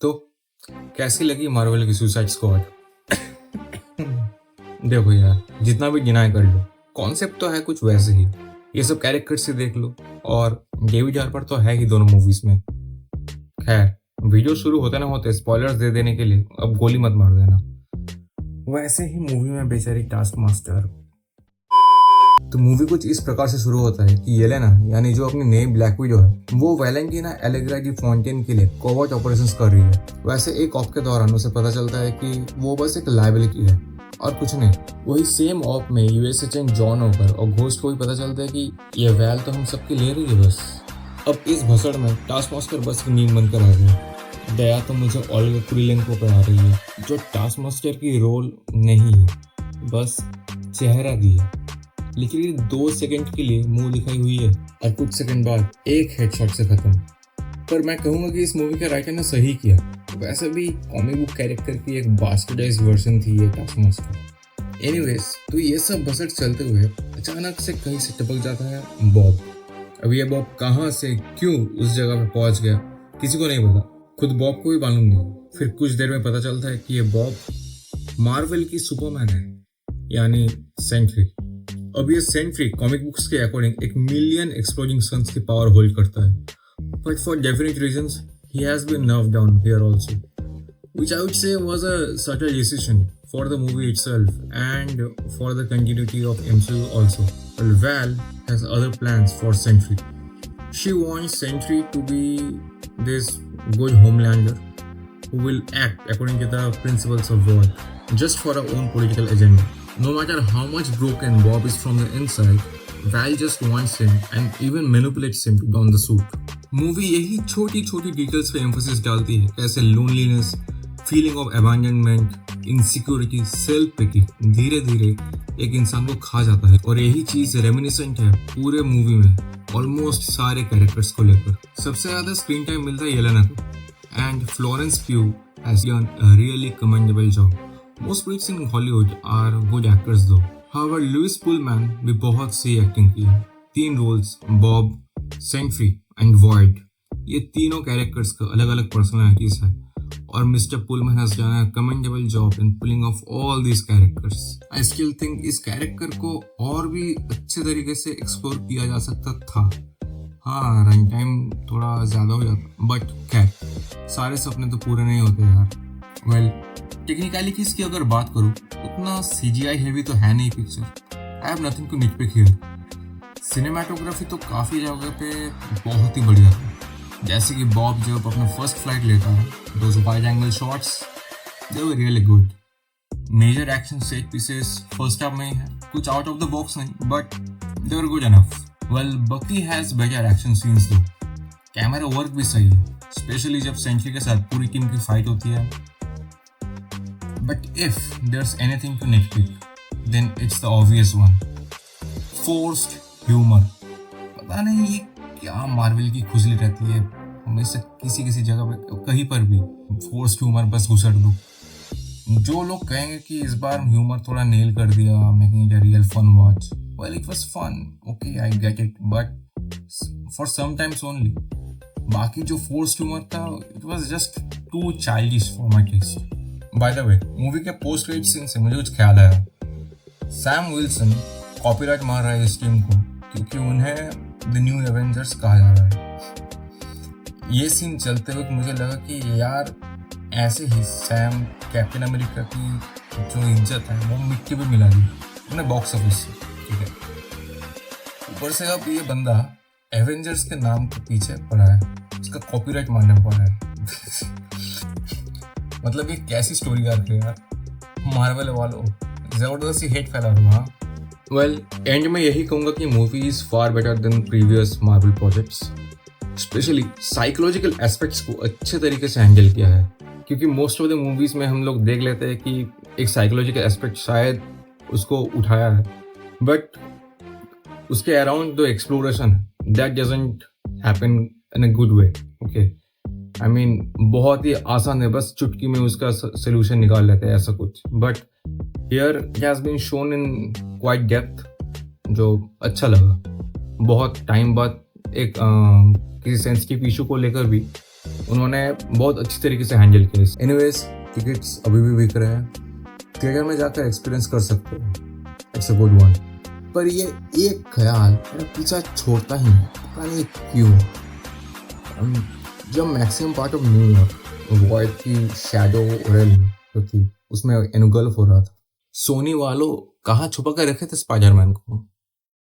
तो कैसी लगी मार्वल की सुसाइड स्क्वाड? देखो यार, जितना भी डिनाई कर लो, कॉन्सेप्ट तो है कुछ वैसे ही। ये सब कैरेक्टर्स ही देख लो, और डेविड हार्पर तो है ही दोनों मूवीज में। खैर, वीडियो शुरू होते ना होते स्पॉयलर्स दे देने के लिए अब गोली मत मार देना। वैसे ही मूवी में बेचारी टास्क मास्टर। तो मूवी कुछ इस प्रकार से शुरू होता है कि येलेना, यानी जो अपनी नई ब्लैक विडो है, वो वैलेंटीना एलेग्रा डी फॉन्टेन के लिए कोवर्ट ऑपरेशंस कर रही है। वैसे एक ऑप के दौरान उसे पता चलता है कि वो बस एक लायबिलिटी है और कुछ नहीं। वही सेम ऑप में यूएस एजेंट जॉन होकर और घोस्ट को भी पता चलता है कि ये वैल तो हम सबकी ले रही है बस। अब इस भसड़ में टास्क मास्टर बस की नींद बनकर आ गई। दया तो मुझे ओलिवर कुरिलेनको पे आ रही है, जो टास्क मास्टर की रोल नहीं है, बस चेहरा दिया। लिटरली 2 सेकंड के लिए मुंह दिखाई हुई है और कुछ सेकंड बाद एक हेडशॉट से खत्म। पर मैं कहूँगा कि इस मूवी के राइटर ने सही किया। वैसे भी कॉमिक बुक कैरेक्टर की एक बास्टर्डाइज वर्जन थी ये टास्क मास्टर। एनीवेज, तो ये सब बसट चलते हुए अचानक से कहीं से टपक जाता है बॉब। अब ये बॉब कहाँ से क्यों उस जगह पे पहुंच गया किसी को नहीं पता, खुद बॉब को भी मालूम नहीं। फिर कुछ देर में पता चलता है कि ये बॉब मार्वल की सुपरमैन है, यानी सेंट्री। अब ये सेंट्री कॉमिक बुक्स के अकॉर्डिंग 1 मिलियन एक्सप्लोडिंग सन्स की पावर होल्ड करता है, but for definite reasons he has been nerfed down here also, which I would say was a subtle decision for the movie itself and for the continuity of MCU also. Well, Val has other plans for Sentry. She wants Sentry to be this good Homelander who will act according to the principles of war, just for her own political agenda. No matter how much broken Bob is from the inside, Val just wants him and even manipulates him to don the suit. Movie यही छोटी छोटी details पे emphasis डालती है, कैसे loneliness, feeling of abandonment, insecurity, self pity धीरे धीरे एक इंसान को खा जाता है। और यही चीज रेमिनिसेंट है पूरे मूवी में ऑलमोस्ट सारे कैरेक्टर्स को लेकर। सबसे ज्यादा स्क्रीन टाइम मिलता है येलेना को, and Florence Pugh has done a really commendable job. Most critics in Hollywood are good actors though, however Louis Pullman भी बहुत सही एक्टिंग की है। 3 roles, Bob, Sentry and Void, ये तीनों कैरेक्टर्स का अलग अलग पर्सनालिटीज है, और mister Pullman has done a commendable job in pulling off all these characters. I still think इस कैरेक्टर को और भी अच्छे तरीके से एक्सप्लोर किया जा सकता था। हाँ, रन टाइम थोड़ा ज़्यादा हो जाता, बट खैर सारे सपने तो पूरे नहीं होते यार। वेल, टेक्निकलिटीज की अगर बात करूँ, उतना CGI हेवी तो है नहीं पिक्चर। I have nothing to nitpick here. Cinematography तो काफ़ी जगह पे बहुत ही बढ़िया है, जैसे कि बॉब जब अपना फर्स्ट फ्लाइट लेता है, those wide angle shots, they were really good. Major action set pieces first half में ही है, कुछ आउट ऑफ द बॉक्स नहीं, but they were good enough. Well, Bucky has better action scenes too, camera work भी सही है, specially जब Sentry के साथ पूरी टीम की फाइट होती है। But if there's anything to nitpick, then it's the obvious one, forced humour. पता नहीं ये क्या मार्वल की खुजली रहती है, हमेशा किसी किसी जगह पे कहीं पर भी फोर्स्ड ह्यूमर बस घुसट दो। जो लोग कहेंगे कि इस बार ह्यूमर थोड़ा नेल कर दिया, making it a real fun watch, well it was fun, okay I get it, but for some times only. बाकी जो फोर्स्ड ह्यूमर था, it was just too childish for my taste. By the way, movie के post credit scene से मुझे कुछ ख्याल आया। Sam Wilson copyright मार रहा है इस टीम को, क्योंकि उन्हें द न्यू एवेंजर्स कहा जा रहा है। ये सीन चलते हुए मुझे लगा कि यार ऐसे ही सैम कैप्टन अमेरिका की जो इज्जत है वो मिट्टी पे मिला दी उन्हें बॉक्स ऑफिस से, ठीक है। ऊपर से अब ये बंदा एवेंजर्स के नाम के पीछे पड़ा है, उसका कॉपीराइट मारने पड़ा है। मतलब ये कैसी स्टोरी आर्क है यार, मार्वल वालों जबरदस्ती हेट फैला रहा है। वेल, एंड में यही कहूँगा कि movie is far better than previous Marvel projects. Specially psychological aspects को अच्छे तरीके से हैंडल किया है, क्योंकि मोस्ट ऑफ द मूवीज़ में हम लोग देख लेते हैं कि एक साइकोलॉजिकल एस्पेक्ट शायद उसको उठाया है, बट उसके अराउंड जो exploration that doesn't happen in a good way, okay. I mean बहुत ही आसान है, बस चुटकी में उसका सोल्यूशन निकाल लेते हैं ऐसा कुछ, but here it has been shown in quite depth, जो अच्छा लगा। बहुत टाइम बाद एक किसी सेंसिटिव इशू को लेकर भी उन्होंने बहुत अच्छी तरीके से हैंडल किया। एनीवेज, टिकट्स अभी भी बिक रहे हैं, थिएटर में जाकर एक्सपीरियंस कर सकते हो, इट्स अ गुड वन। पर ये एक ख्याल मेरा पीछा छोड़ता ही नहीं, पता नहीं क्यों। जब maximum part of New York void की शैडो रेल जो थी उसमें एनगल्फ हो रहा था, सोनी वालों कहाँ छुपा कर रखे थे स्पाइडरमैन को?